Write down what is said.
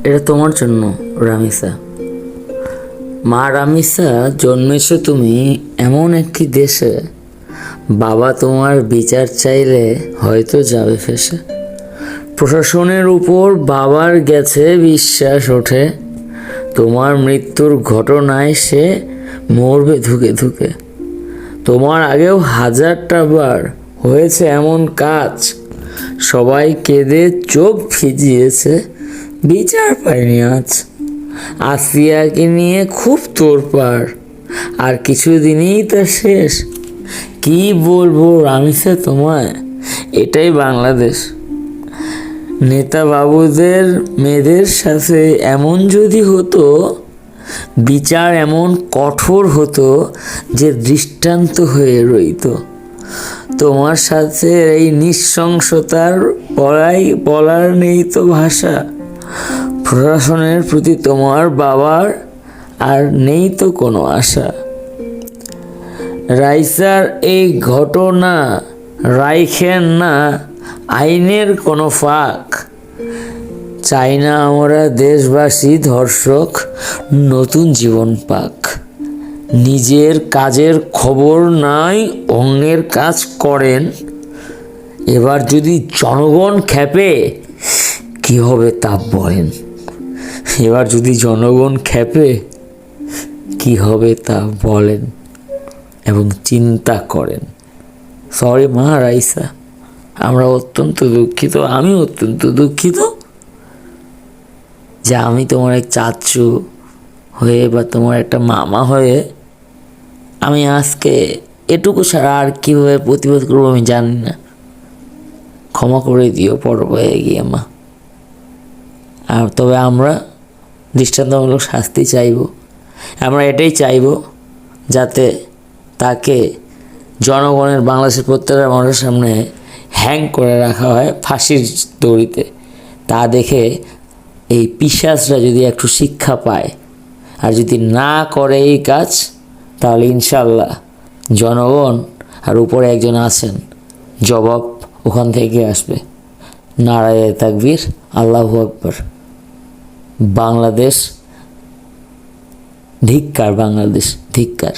এটা তোমার জন্য রামিসা। মা রামিসা, জন্মেছো তুমি এমন একটি দেশে, বাবা তোমার বিচার চাইলে হয়তো যাবে ফেসে। প্রশাসনের উপর বাবার গেছে বিশ্বাস ওঠে, তোমার মৃত্যুর ঘটনায় সে মরবে ধুকে ধুকে। তোমার আগেও হাজারটা বার হয়েছে এমন কাজ, সবাই কেঁদে চোখ ভিজিয়েছে, বিচার পায়নি আজ। আসিয়াকে নিয়ে খুব তোড়পাড়, আর কিছুদিনই তা শেষ। কি বলবো রামিসা তোমায়, এটাই বাংলাদেশ। নেতা বাবুদের মেয়েদের সাথে এমন যদি হতো, বিচার এমন কঠোর হতো যে দৃষ্টান্ত হয়ে রইত। তোমার সাথে এই নৃশংসতার বলার নেই তো ভাষা। প্রশাসনের প্রতি তোমার বাবার আর নেই তো কোনো আশা। রাইসার এই ঘটনা রাইখেন না আইনের কোনো ফাঁক। চাই না আমরা দেশবাসী ধর্ষক নতুন জীবন পাক। নিজের কাজের খবর নাই অন্যের কাজ করেন, এবার যদি জনগণ খেপে কি হবে তা বলেন। এবার যদি জনগণ খেপে কি হবে তা বলেন এবং চিন্তা করেন। সরি মা রাইসা, আমরা অত্যন্ত দুঃখিত, আমি অত্যন্ত দুঃখিত যে আমি তোমার এক চাচু হয়ে বা তোমার একটা মামা হয়ে আমি আজকে এটুকু ছাড়া আর কীভাবে প্রতিবাদ করবো আমি জানি না। ক্ষমা করে দিও পরবর্তী গিয়ে মা। আর তবে আমরা দৃষ্টান্তমূলক শাস্তি চাইব। আমরা এটাই চাইব যাতে তাকে জনগণের, বাংলাদেশের প্রত্যেকটা মানুষের সামনে হ্যাং করে রাখা হয় ফাঁসির দড়িতে। তা দেখে এই পিশাচরা যদি একটু শিক্ষা পায় আর যদি না করে এই কাজ, তাহলে ইনশাল্লাহ জনগণ আর উপরে একজন আছেন, জবাব ওখান থেকে আসবে। নারায়ে তাকবীর, আল্লাহু আকবার। বাংলাদেশ ধিক্কার, বাংলাদেশ ধিক্কার।